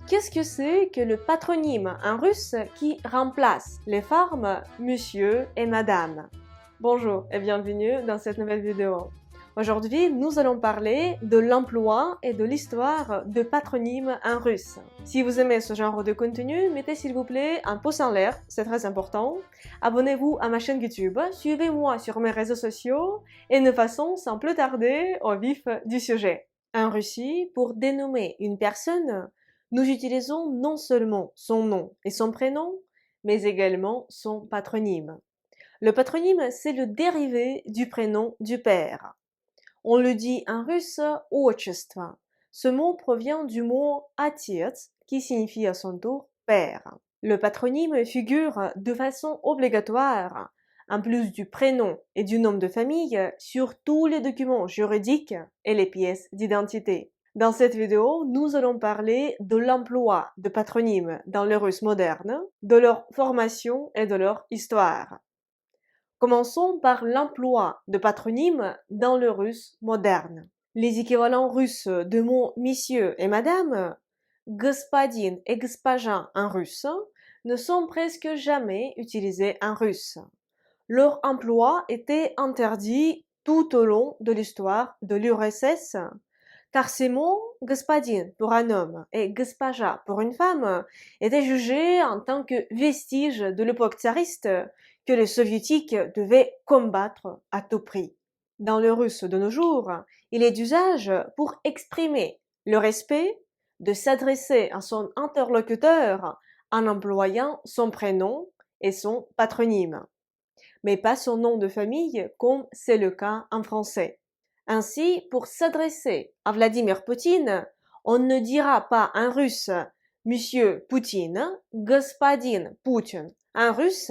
Qu'est-ce que c'est que le patronyme en russe qui remplace les formes monsieur et madame? Bonjour et bienvenue dans cette nouvelle vidéo. Aujourd'hui, nous allons parler de l'emploi et de l'histoire de patronymes en russe. Si vous aimez ce genre de contenu, mettez s'il vous plaît un pouce en l'air, c'est très important. Abonnez-vous à ma chaîne YouTube, suivez-moi sur mes réseaux sociaux et nous passons sans plus tarder au vif du sujet. En Russie, pour dénommer une personne, nous utilisons non seulement son nom et son prénom, mais également son patronyme. Le patronyme, c'est le dérivé du prénom du père. On le dit en russe отчество. Ce mot provient du mot отец, qui signifie à son tour père. Le patronyme figure de façon obligatoire, en plus du prénom et du nom de famille, sur tous les documents juridiques et les pièces d'identité. Dans cette vidéo, nous allons parler de l'emploi de patronymes dans le russe moderne, de leur formation et de leur histoire. Commençons par l'emploi de patronymes dans le russe moderne. Les équivalents russes de mots monsieur et madame, господин et госпожа en russe, ne sont presque jamais utilisés en russe. Leur emploi était interdit tout au long de l'histoire de l'URSS, car ces mots, господин pour un homme et госпожа pour une femme, étaient jugés en tant que vestiges de l'époque tsariste que les soviétiques devaient combattre à tout prix. Dans le russe de nos jours, il est d'usage pour exprimer le respect de s'adresser à son interlocuteur en employant son prénom et son patronyme, mais pas son nom de famille comme c'est le cas en français. Ainsi, pour s'adresser à Vladimir Poutine, on ne dira pas en russe Monsieur Poutine, Господин Poutine en russe,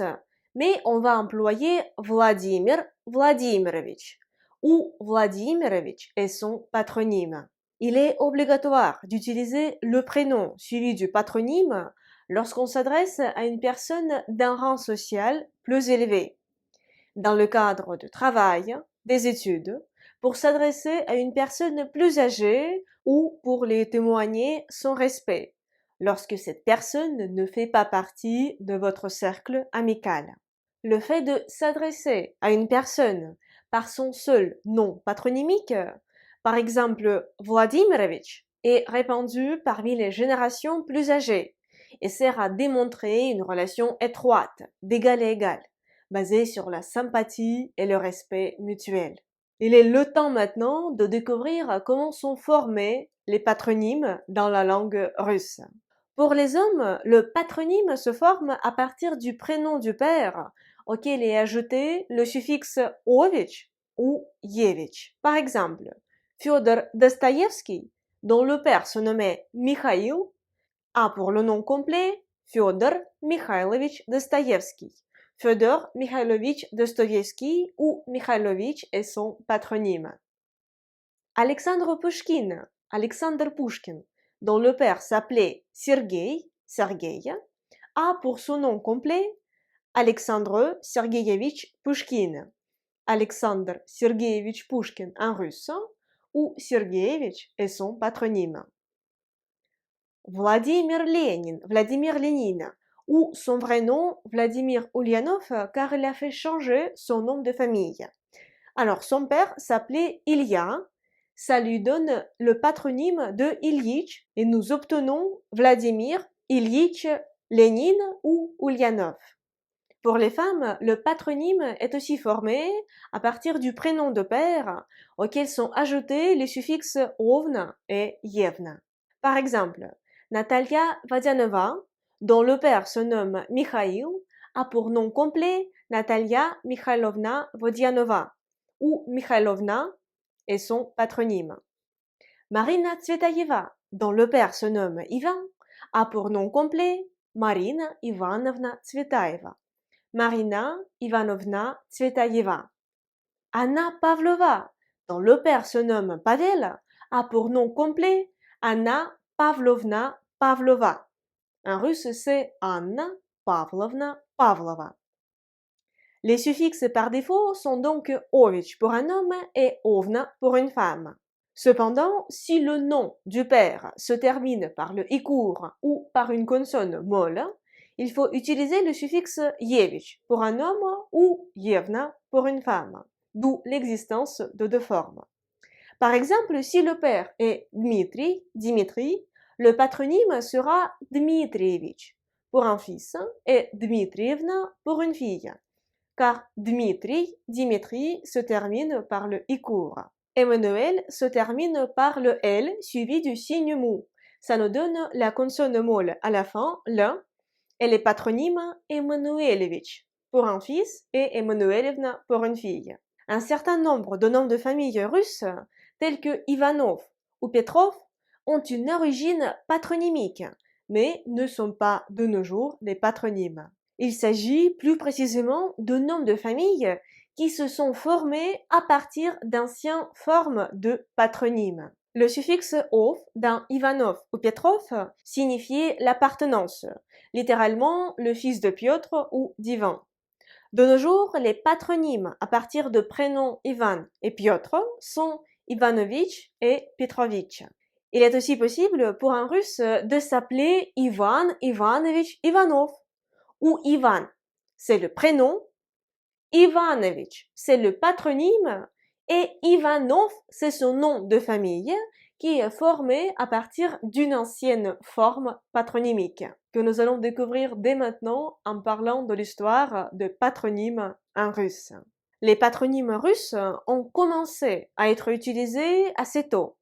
mais on va employer Vladimir Vladimirovich ou Vladimirovich et son patronyme. Il est obligatoire d'utiliser le prénom suivi du patronyme lorsqu'on s'adresse à une personne d'un rang social plus élevé, dans le cadre de travail, des études, pour s'adresser à une personne plus âgée ou pour lui témoigner son respect, lorsque cette personne ne fait pas partie de votre cercle amical. Le fait de s'adresser à une personne par son seul nom patronymique, par exemple Vladimirovich, est répandu parmi les générations plus âgées et sert à démontrer une relation étroite, d'égal à égal, basée sur la sympathie et le respect mutuel. Il est le temps maintenant de découvrir comment sont formés les patronymes dans la langue russe. Pour les hommes, le patronyme se forme à partir du prénom du père, auquel est ajouté le suffixe ovich ou yevich. Par exemple, Fyodor Dostoïevski, dont le père se nommait Mikhail, a pour le nom complet Fyodor Mikhailovich Dostoïevski. Fyodor Mikhailovich Dostoïevski ou Mikhailovich est son patronyme. Alexandre Pushkin, Alexander Pushkin, dont le père s'appelait Sergei, a pour son nom complet Alexandre Sergeyevich Pushkin, Alexandre Sergeyevich Pushkin en russe, ou Sergeyevich est son patronyme. Vladimir Lénine, ou son vrai nom Vladimir Ulyanov, car il a fait changer son nom de famille. Alors son père s'appelait Ilya, ça lui donne le patronyme de Ilyich et nous obtenons Vladimir Ilyich Lénine ou Ulyanov. Pour les femmes, le patronyme est aussi formé à partir du prénom de père auquel sont ajoutés les suffixes ovna et yevna. Par exemple, Natalia Vadianova, dont le père se nomme Mikhail, a pour nom complet Natalia Mikhailovna Vodianova ou Mikhailovna est son patronyme. Marina Tsvetaeva, dont le père se nomme Ivan, a pour nom complet Marina Ivanovna Tsvetaeva. Marina Ivanovna Tsvetaeva. Anna Pavlova, dont le père se nomme Pavel, a pour nom complet Anna Pavlovna Pavlova. En russe, c'est Anna Pavlovna Pavlova. Les suffixes par défaut sont donc ovich pour un homme et ovna pour une femme. Cependant, si le nom du père se termine par le i court ou par une consonne molle, il faut utiliser le suffixe yevich pour un homme ou yevna pour une femme, d'où l'existence de deux formes. Par exemple, si le père est Dmitri, Dimitri, le patronyme sera Dmitrievich pour un fils et Dmitrievna pour une fille, car Dmitri, Dimitri se termine par le i court. Emmanuel se termine par le L suivi du signe mou. Ça nous donne la consonne molle à la fin, le, et les patronymes Emmanuelevich pour un fils et Emmanuelevna pour une fille. Un certain nombre de noms de famille russes, tels que Ivanov ou Petrov, ont une origine patronymique, mais ne sont pas de nos jours des patronymes. Il s'agit plus précisément de noms de famille qui se sont formés à partir d'anciennes formes de patronymes. Le suffixe ov dans Ivanov ou Petrov signifiait l'appartenance, littéralement le fils de Piotr ou d'Ivan. De nos jours, les patronymes à partir de prénoms Ivan et Piotr sont Ivanovitch et Petrovitch. Il est aussi possible pour un russe de s'appeler Ivan Ivanovitch Ivanov ou Ivan, c'est le prénom, Ivanovitch, c'est le patronyme et Ivanov, c'est son nom de famille qui est formé à partir d'une ancienne forme patronymique que nous allons découvrir dès maintenant en parlant de l'histoire de patronymes en russe. Les patronymes russes ont commencé à être utilisés assez tôt.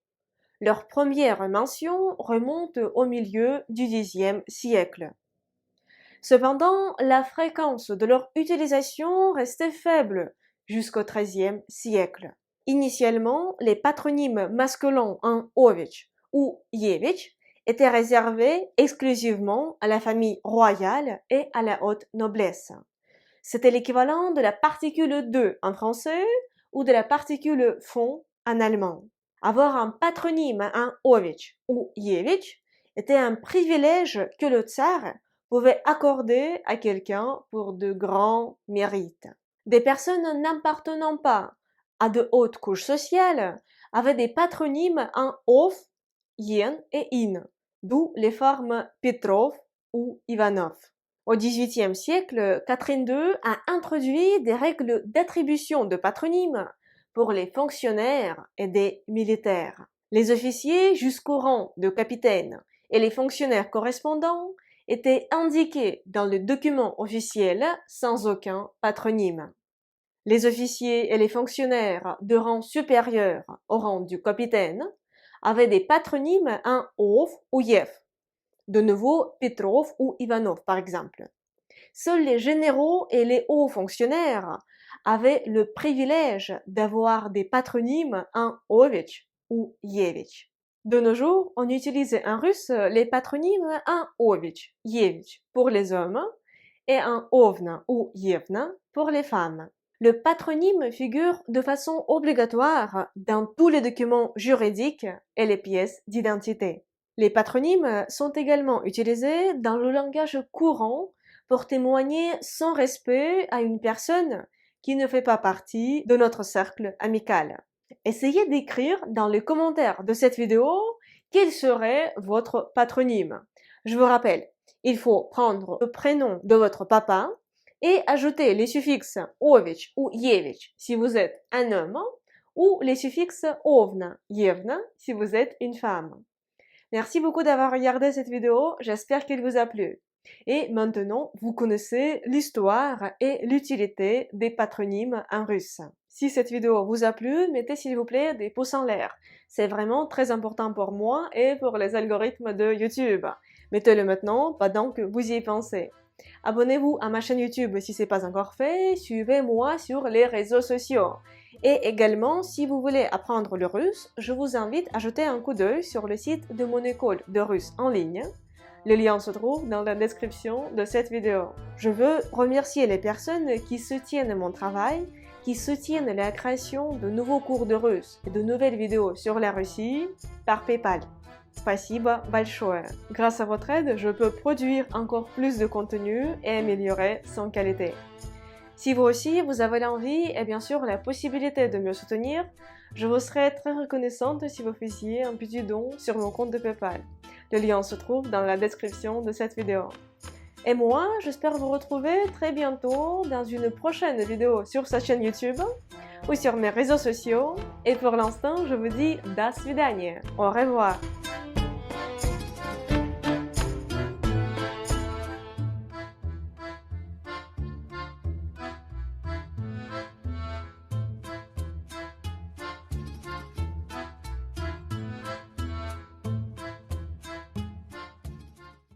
Leur première mention remonte au milieu du Xe siècle. Cependant, la fréquence de leur utilisation restait faible jusqu'au XIIIe siècle. Initialement, les patronymes masculins en ovich ou yevich étaient réservés exclusivement à la famille royale et à la haute noblesse. C'était l'équivalent de la particule de en français ou de la particule fond en allemand. Avoir un patronyme en ovich ou yevich était un privilège que le tsar pouvait accorder à quelqu'un pour de grands mérites. Des personnes n'appartenant pas à de hautes couches sociales avaient des patronymes en ov, yen et in, d'où les formes Petrov ou Ivanov. Au XVIIIe siècle, Catherine II a introduit des règles d'attribution de patronymes pour les fonctionnaires et des militaires. Les officiers jusqu'au rang de capitaine et les fonctionnaires correspondants étaient indiqués dans le document officiel sans aucun patronyme. Les officiers et les fonctionnaires de rang supérieur au rang du capitaine avaient des patronymes en ov ou yev, de nouveau Petrov ou Ivanov par exemple. Seuls les généraux et les hauts fonctionnaires avaient le privilège d'avoir des patronymes en ovich ou yevich. De nos jours, on utilise en russe les patronymes en ovich, yevich pour les hommes et en ovna ou yevna pour les femmes. Le patronyme figure de façon obligatoire dans tous les documents juridiques et les pièces d'identité. Les patronymes sont également utilisés dans le langage courant pour témoigner son respect à une personne qui ne fait pas partie de notre cercle amical. Essayez d'écrire dans les commentaires de cette vidéo quel serait votre patronyme. Je vous rappelle, il faut prendre le prénom de votre papa et ajouter les suffixes ovich ou yevich si vous êtes un homme ou les suffixes ovna, yevna si vous êtes une femme. Merci beaucoup d'avoir regardé cette vidéo, j'espère qu'elle vous a plu. Et maintenant, vous connaissez l'histoire et l'utilité des patronymes en russe. Si cette vidéo vous a plu, mettez s'il vous plaît des pouces en l'air. C'est vraiment très important pour moi et pour les algorithmes de YouTube. Mettez-le maintenant pendant que vous y pensez. Abonnez-vous à ma chaîne YouTube si ce n'est pas encore fait, suivez-moi sur les réseaux sociaux. Et également, si vous voulez apprendre le russe, je vous invite à jeter un coup d'œil sur le site de mon école de russe en ligne. Le lien se trouve dans la description de cette vidéo. Je veux remercier les personnes qui soutiennent mon travail, qui soutiennent la création de nouveaux cours de russe et de nouvelles vidéos sur la Russie par PayPal. Спасибо большое. Grâce à votre aide, je peux produire encore plus de contenu et améliorer son qualité. Si vous aussi, vous avez l'envie et bien sûr la possibilité de me soutenir, Je vous serais très reconnaissante si vous faisiez un petit don sur mon compte de PayPal. Le lien se trouve dans la description de cette vidéo. Et moi, j'espère vous retrouver très bientôt dans une prochaine vidéo sur sa chaîne YouTube ou sur mes réseaux sociaux. Et pour l'instant, je vous dis до свидания. Au revoir.